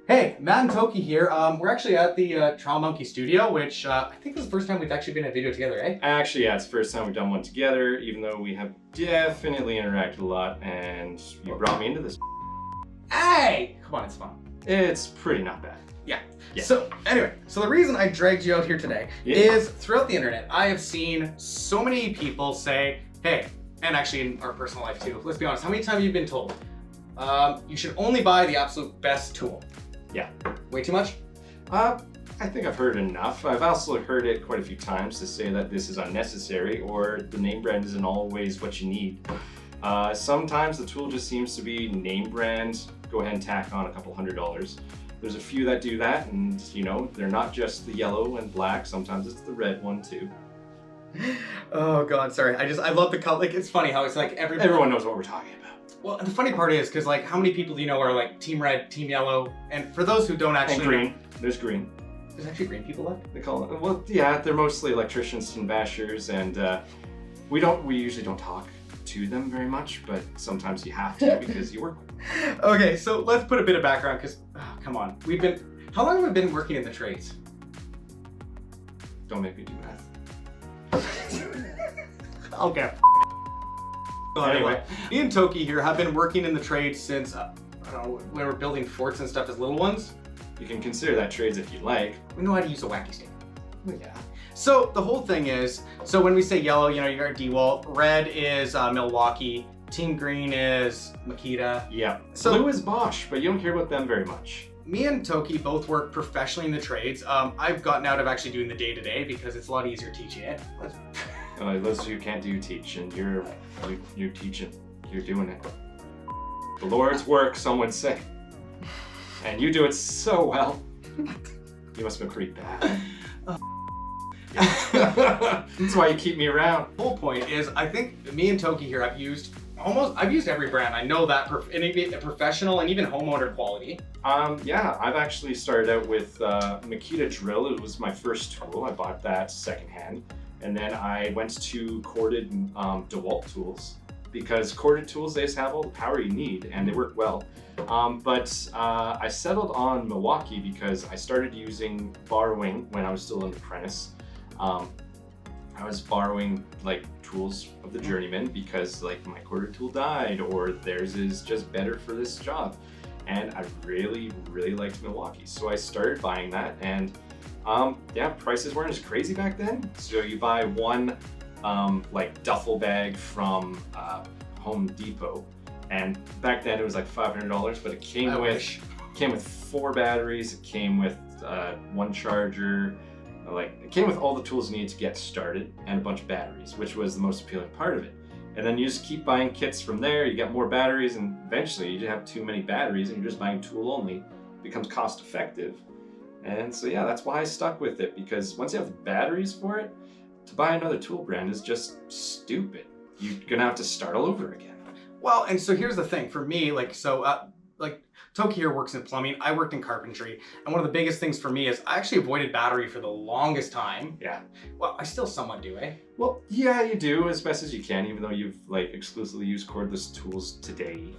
Hey, Matt and Toki here. We're actually at the Trial Monkey studio, which I think is the first time we've actually been in a video together, eh? Actually, yeah, it's the first time we've done one together, even though we have definitely interacted a lot, and you brought me into this. Hey! Come on, it's fun. It's pretty not bad. Yeah. Yeah. So, anyway, the reason I dragged you out here today is throughout the internet, I have seen so many people say, hey, and actually in our personal life too, let's be honest, how many times have you been told, you should only buy the absolute best tool? Yeah. Way too much? I think I've heard enough. I've also heard it quite a few times to say that this is unnecessary or the name brand isn't always what you need. Sometimes the tool just seems to be name brand, go ahead and tack on a couple $100. There's a few that do that, and you know, they're not just the yellow and black, sometimes it's the red one too. Oh God, sorry. I love the color. Like, it's funny how it's like everyone knows what we're talking about. Well, the funny part is, because like, how many people do you know are like team red, team yellow? And for those who don't actually And green. There's green. There's actually green people left? They call it, well, yeah, they're mostly electricians and bashers, and we usually don't talk to them very much, but sometimes you have to because you work with them. Okay, so let's put a bit of background, because, come on. How long have we been working in the trades? Don't make me do math. Okay. Anyway, me and Toki here have been working in the trades since, I don't know, when we were building forts and stuff as little ones. You can consider that trades if you like. We know how to use a wacky stick. Yeah. So the whole thing is, so when we say yellow, you know, you got DeWalt, red is Milwaukee, team green is Makita. Yeah. So blue is Bosch, but you don't care about them very much. Me and Toki both work professionally in the trades. I've gotten out of actually doing the day-to-day because it's a lot easier teaching it. Those you can't do teach, and you're teaching. You're doing it. The Lord's work, some would say. And you do it so well. You must have been pretty bad. That's why you keep me around. The whole point is, I think me and Toki here, I've used every brand. I know that, and even professional and even homeowner quality. Yeah, I've actually started out with Makita drill. It was my first tool. I bought that secondhand. And then I went to corded DeWalt tools because corded tools, they just have all the power you need and they work well. But I settled on Milwaukee because I started borrowing when I was still an apprentice. I was borrowing like tools of the journeyman because like my corded tool died or theirs is just better for this job. And I really, really liked Milwaukee. So I started buying that, and yeah, prices weren't as crazy back then. So you buy one like duffel bag from Home Depot, and back then it was like $500, but it came with 4 batteries. It came with one charger. Like, it came with all the tools you need to get started and a bunch of batteries, which was the most appealing part of it. And then you just keep buying kits from there. You get more batteries, and eventually you just have too many batteries, and you're just buying tool only. It becomes cost effective. And so yeah, that's why I stuck with it, because once you have the batteries for it, to buy another tool brand is just stupid. You're gonna have to start all over again. Well, and so here's the thing for me, like Toki here works in plumbing, I worked in carpentry, and one of the biggest things for me is I actually avoided battery for the longest time. Yeah. Well, I still somewhat do, eh? Well, yeah, you do as best as you can, even though you've like exclusively used cordless tools today.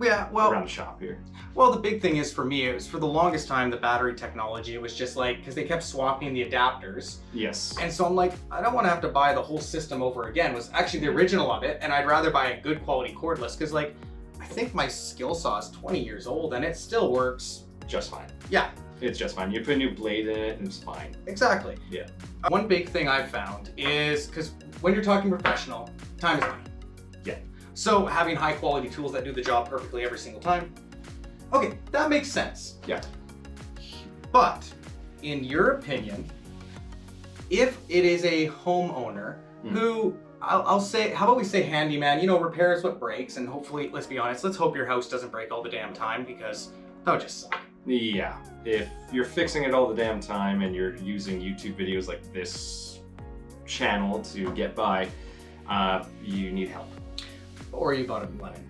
Yeah, well, around the shop here. Well, the big thing is for me, it was for the longest time, the battery technology, it was just like, because they kept swapping the adapters. Yes. And so I'm like, I don't want to have to buy the whole system over again. It was actually the original of it, and I'd rather buy a good quality cordless, because like, I think my skill saw is 20 years old and it still works. Just fine. Yeah. It's just fine. You put a new blade in it and it's fine. Exactly. Yeah. One big thing I've found is, because when you're talking professional, time is money. Yeah. So having high quality tools that do the job perfectly every single time, okay, that makes sense. Yeah. But in your opinion, if it is a homeowner who, I'll say, how about we say handyman, you know, repairs what breaks, and hopefully, let's be honest, let's hope your house doesn't break all the damn time, because that would just suck. Yeah. If you're fixing it all the damn time and you're using YouTube videos like this channel to get by, you need help. Or you bought a lemon.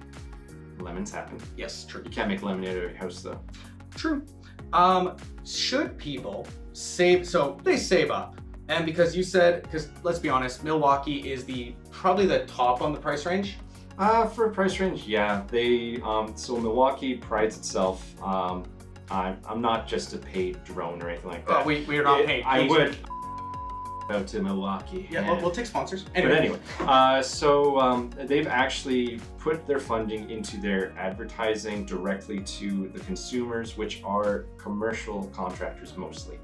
Lemons happen. Yes, true. You can't make lemonade out of your house though. True. Should people save, so they save up, and because you said, because let's be honest, Milwaukee is probably the top on the price range. For a price range, yeah. So Milwaukee prides itself I'm not just a paid drone or anything like that. We are not paid. I would out to Milwaukee. Yeah, we'll take sponsors. But anyway, so they've actually put their funding into their advertising directly to the consumers, which are commercial contractors mostly.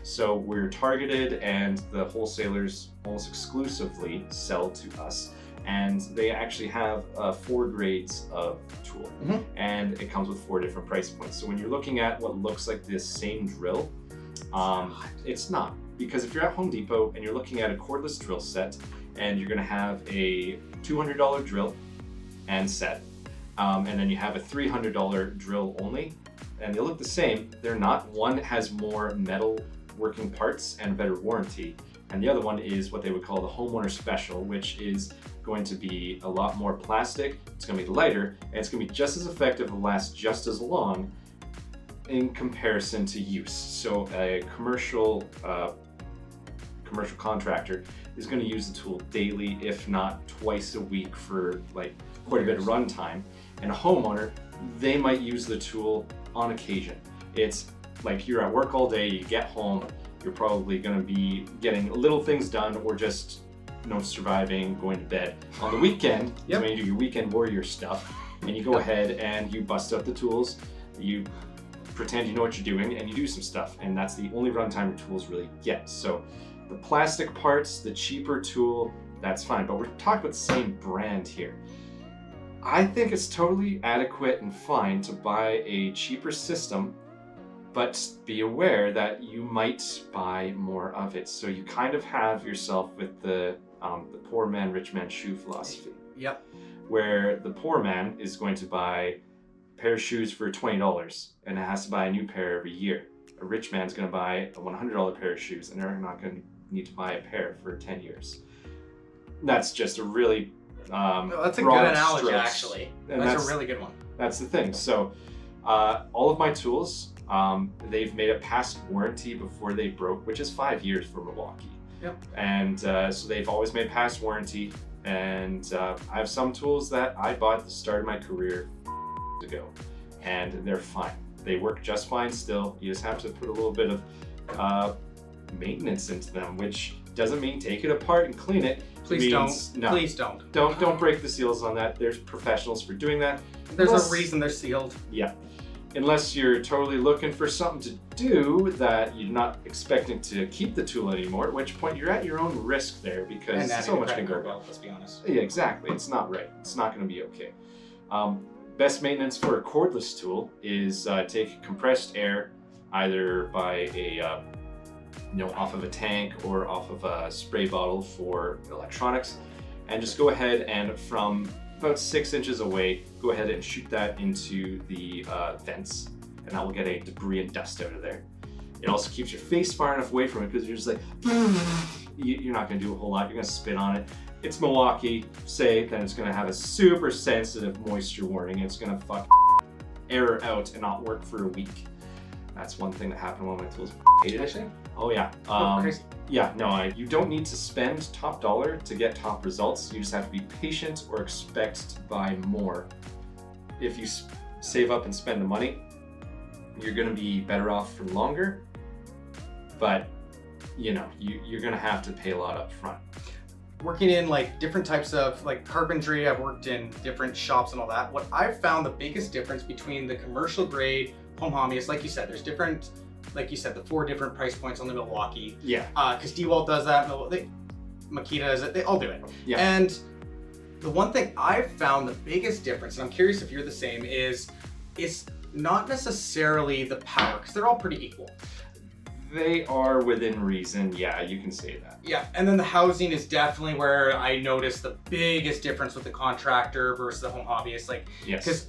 So we're targeted, and the wholesalers almost exclusively sell to us. And they actually have 4 grades of tool, and it comes with 4 different price points. So when you're looking at what looks like this same drill, it's not. Because if you're at Home Depot and you're looking at a cordless drill set, and you're gonna have a $200 drill and set, and then you have a $300 drill only, and they look the same, they're not. One has more metal working parts and better warranty, and the other one is what they would call the homeowner special, which is going to be a lot more plastic, it's gonna be lighter, and it's gonna be just as effective and last just as long in comparison to use. So a commercial contractor is going to use the tool daily, if not twice a week, for like quite a bit of run time. And a homeowner, they might use the tool on occasion. It's like you're at work all day, you get home, you're probably going to be getting little things done, or just surviving, going to bed. On the weekend, is when you do your weekend warrior stuff, and you go ahead and you bust out the tools, you pretend you know what you're doing, and you do some stuff, and that's the only runtime your tools really get. So the plastic parts, the cheaper tool, that's fine, but we're talking about the same brand here. I think it's totally adequate and fine to buy a cheaper system, but be aware that you might buy more of it. So you kind of have yourself with the poor man, rich man shoe philosophy. Yep. Where the poor man is going to buy a pair of shoes for $20 and has to buy a new pair every year. A rich man's going to buy a $100 pair of shoes, and they're not going to need to buy a pair for 10 years. That's just a really that's a good analogy, actually. That's a really good one. That's the thing. So all of my tools, they've made it past warranty before they broke, which is 5 years for Milwaukee. Yep. And so they've always made past warranty. And I have some tools that I bought at the start of my career ago, and they're fine. They work just fine still. You just have to put a little bit of maintenance into them, which doesn't mean take it apart and clean it. Please don't. No. Please don't. Don't break the seals on that. There's professionals for doing that. There's a reason they're sealed. Yeah. Unless you're totally looking for something to do that you're not expecting to keep the tool anymore, at which point you're at your own risk there, because so much can go wrong. Let's be honest. Yeah, exactly. It's not right. It's not going to be okay. Best maintenance for a cordless tool is take compressed air, either by a off of a tank or off of a spray bottle for electronics, and just go ahead and from about 6 inches away, go ahead and shoot that into the vents, and that will get any debris and dust out of there. It also keeps your face far enough away from it, because you're just like, you're not going to do a whole lot. You're going to spit on it. It's Milwaukee, say, then it's going to have a super sensitive moisture warning. It's going to fuck air out and not work for a week. That's one thing that happened when my tools hated it. Oh yeah. Crazy. Yeah, no, you don't need to spend top dollar to get top results. You just have to be patient or expect to buy more. If you save up and spend the money, you're going to be better off for longer, but you're going to have to pay a lot up front. Working in like different types of like carpentry, I've worked in different shops and all that. What I've found the biggest difference between the commercial grade home hobbyist, like you said, there's different, like you said, the 4 different price points on the Milwaukee. Yeah. Because DeWalt does that, Makita does it, they all do it. Yeah. And the one thing I've found the biggest difference, and I'm curious if you're the same, is it's not necessarily the power, because they're all pretty equal. They are within reason, yeah, you can say that. Yeah, and then the housing is definitely where I noticed the biggest difference with the contractor versus the home hobbyist. Like, yes. Because,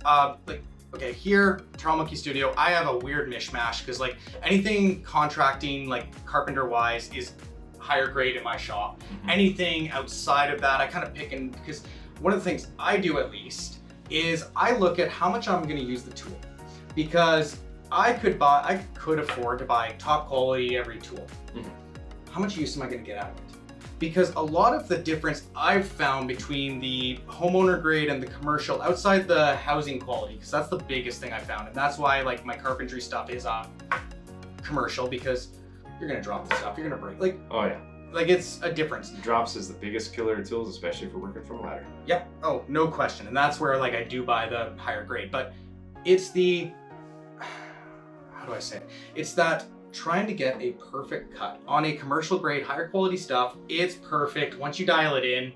okay, here, Toronto Monkey Studio, I have a weird mishmash, because like anything contracting, like carpenter-wise, is higher grade in my shop. Mm-hmm. Anything outside of that, I kind of pick because one of the things I do at least is I look at how much I'm going to use the tool, because I could afford to buy top quality every tool. Mm-hmm. How much use am I going to get out of it? because a lot of the difference I've found between the homeowner grade and the commercial, outside the housing quality, because that's the biggest thing I found, and that's why like my carpentry stuff is commercial, because you're gonna drop the stuff, you're gonna break. Like, Oh yeah. like it's a difference. Drops is the biggest killer of tools, especially if we're working from a ladder. Yep. Oh, no question. And that's where like I do buy the higher grade, but it's the, how do I say it? It's that trying to get a perfect cut on a commercial grade, higher quality stuff. It's perfect once you dial it in.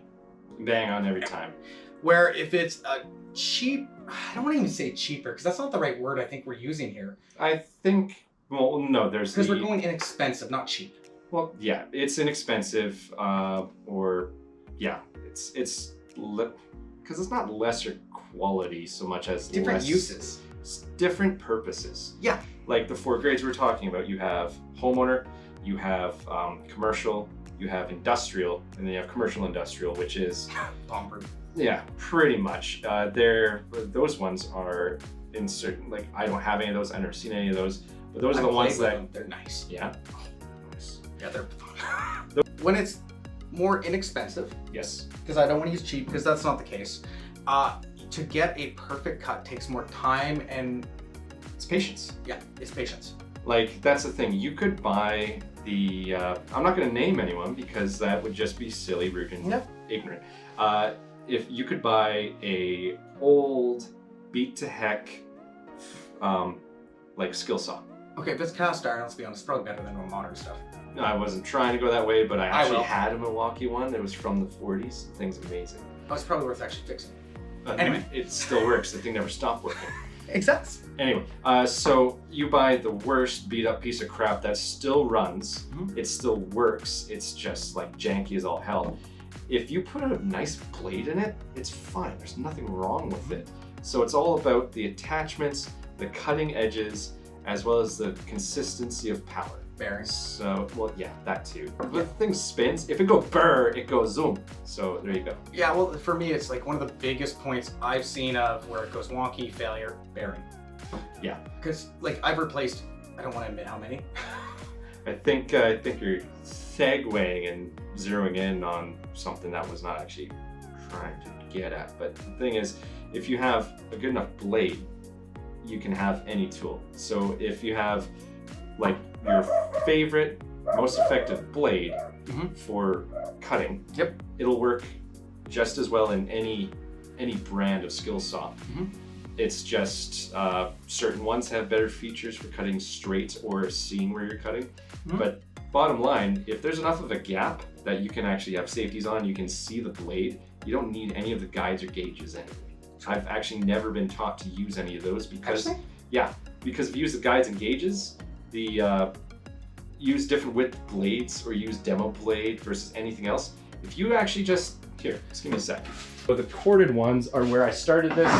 Bang on every time. Where if it's a cheap, I don't want to even say cheaper, because that's not the right word I think we're using here. I think, well, no, there's Because we're going inexpensive, not cheap. Well, yeah, it's inexpensive, or yeah, it's because it's not lesser quality so much as Different uses. Different purposes. Yeah. Like the 4 grades we're talking about, you have homeowner, you have commercial, you have industrial, and then you have commercial industrial, which is bomb-proof. Yeah, pretty much. Those ones are in certain, like I don't have any of those, I've never seen any of those, but those are the ones that they're nice. Yeah. Nice. Yeah, they're fun. When it's more inexpensive, Yes. because I don't want to use cheap, because that's not the case. To get a perfect cut takes more time, and It's patience. yeah, it's patience. Like, that's the thing. You could buy the, I'm not going to name anyone because that would just be silly, rude, and Yeah. ignorant. If you could buy a old, beat to heck, like skill saw. Okay, if it's cast iron, let's be honest, it's probably better than more modern stuff. No, I wasn't trying to go that way, but I I actually will. had a Milwaukee one that was from the 40s. The thing's amazing. Oh, it's probably worth actually fixing. But Anyway. it still works. The thing never stopped working. Exactly. Anyway, so you buy the worst beat up piece of crap that still runs, Mhm. it still works, it's just like janky as all hell. If you put a nice blade in it, it's fine, there's nothing wrong with it. So it's all about the attachments, the cutting edges, as well as the consistency of power. Bearings. So, well, yeah, that too. But the thing spins, if it goes burr, it goes zoom. So there you go. Yeah, well, for me, it's like one of the biggest points I've seen of where it goes wonky, failure, bearing. Yeah. Because, like, I've replaced, I don't want to admit how many. I think you're segueing and zeroing in on something that was not actually trying to get at. But the thing is, if you have a good enough blade, you can have any tool. So if you have like your favorite, most effective blade Mhm. for cutting, Yep. it'll work just as well in any brand of skill saw. Mhm. It's just certain ones have better features for cutting straight or seeing where you're cutting. Mhm. But bottom line, if there's enough of a gap that you can actually have safeties on, you can see the blade, you don't need any of the guides or gauges anyway. I've actually never been taught to use any of those because, Actually? yeah, because if you use the guides and gauges, use different width blades or use demo blade versus anything else. If you actually just, here, just give me a sec. So the corded ones are where I started this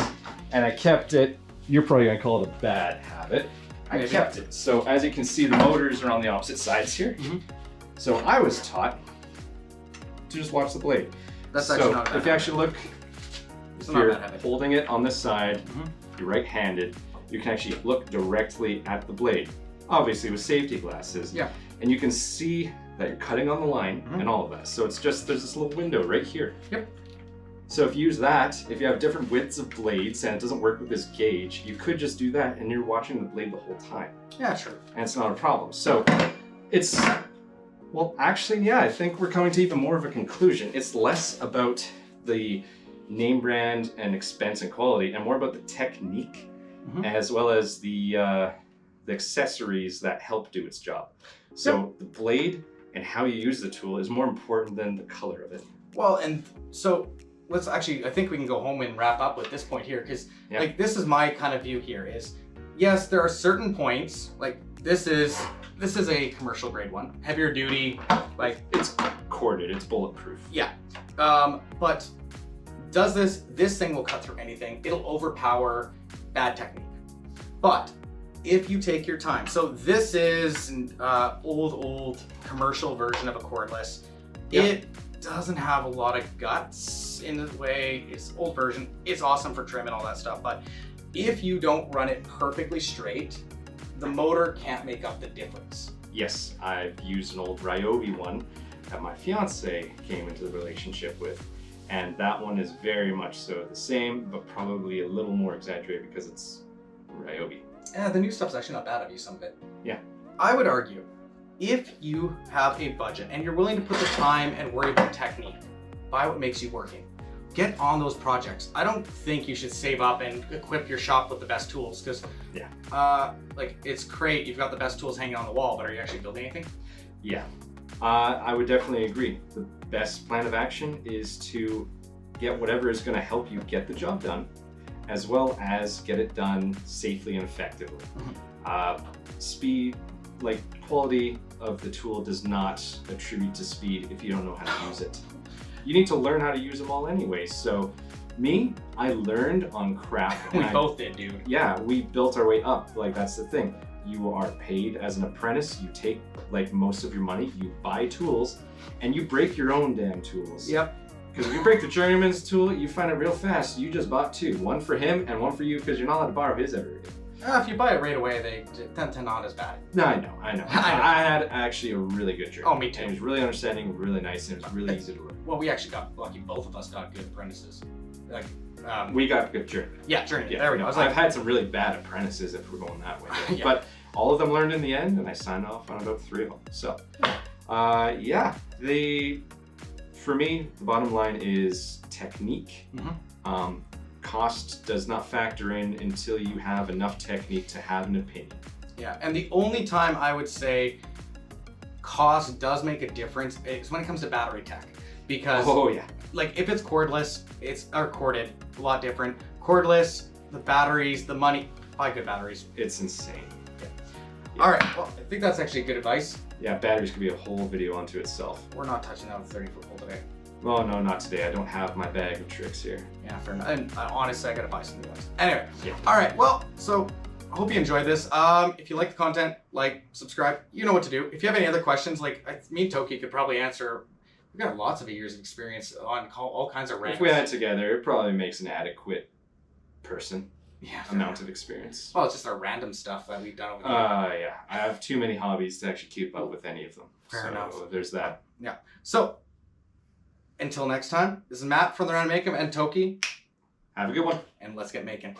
and I kept it. You're probably gonna call it a bad habit. I Maybe. kept it. So as you can see, the motors are on the opposite sides here. Mhm. So I was taught to just watch the blade. That's so actually not a bad if you actually look, It's if not a you're bad habit. holding it on this side, Mhm. you're right-handed, you can actually look directly at the blade. Obviously with safety glasses. Yeah. And you can see that you're cutting on the line Mhm. and all of that. So it's just, there's this little window right here. Yep. So if you use that, if you have different widths of blades and it doesn't work with this gauge, you could just do that and you're watching the blade the whole time. Yeah, sure. And it's not a problem. So it's, well, actually, yeah, I think we're coming to even more of a conclusion. It's less about the name brand and expense and quality and more about the technique Mhm. as well as the accessories that help do its job. So the blade and how you use the tool is more important than the color of it. Well, and so let's actually, I think we can go home and wrap up with this point here, because Yeah. like this is my kind of view here is, yes, there are certain points, like this is a commercial grade one, heavier duty, like, It's corded, it's bulletproof. yeah. But does this thing will cut through anything. It'll overpower bad technique. But if you take your time, so this is an old commercial version of a cordless. Yeah. It doesn't have a lot of guts in the way. It's old version. It's awesome for trim and all that stuff. But if you don't run it perfectly straight, the motor can't make up the difference. Yes, I've used an old Ryobi one that my fiance came into the relationship with. And that one is very much so the same, but probably a little more exaggerated because it's Ryobi. Yeah, the new stuff's actually not bad. I've used some of it. Yeah. I would argue, if you have a budget and you're willing to put the time and worry about technique, buy what makes you working. Get on those projects. I don't think you should save up and equip your shop with the best tools because, like, it's great. You've got the best tools hanging on the wall, but are you actually building anything? Yeah, I would definitely agree. The best plan of action is to get whatever is going to help you get the job done, as well as get it done safely and effectively. Speed, like quality of the tool does not attribute to speed if you don't know how to use it. You need to learn how to use them all anyway. So me, I learned on craft. We both did, dude. Yeah, we built our way up. Like, that's the thing. You are paid as an apprentice. You take like most of your money, you buy tools, and you break your own damn tools. Yep. Because if you break the journeyman's tool, you find it real fast. You just bought two. One for him and one for you because you're not allowed to borrow his ever again. If you buy it right away, they tend to not as bad. No, I know. I had actually a really good journey. Oh, me too. And it was really understanding, really nice, and it was really easy to learn. Well, we actually got lucky. Both of us got good apprentices. Like, we got good journey. Yeah, journey. Yeah, there we go. I've had some really bad apprentices if we're going that way. Yeah. But all of them learned in the end, and I signed off on about 3 of them. So, yeah, for me, the bottom line is technique. Cost does not factor in until you have enough technique to have an opinion. Yeah, and the only time I would say cost does make a difference is when it comes to battery tech. Because, like, if it's cordless, or corded, a lot different. Cordless, the batteries, the money, buy good batteries. It's insane. Yeah. All right, well, I think that's actually good advice. Yeah, batteries could be a whole video unto itself. We're not touching that with 30-foot pole today. Well, no, not today. I don't have my bag of tricks here. Yeah, fair enough. And honestly, I gotta buy some new ones. Anyway, yeah. All right, well, so I hope you enjoyed this. If you like the content, like, subscribe, you know what to do. If you have any other questions, like me and Toki could probably answer. We've got lots of years of experience on all kinds of ranks. If we had it together, it probably makes an adequate person. Yeah, amount of experience. Well, it's just our random stuff that we've done over the years. Yeah. I have too many hobbies to actually keep up with any of them. Fair enough. There's that. Yeah. So, until next time, this is Matt from the Matt and Toki. Have a good one. And let's get making.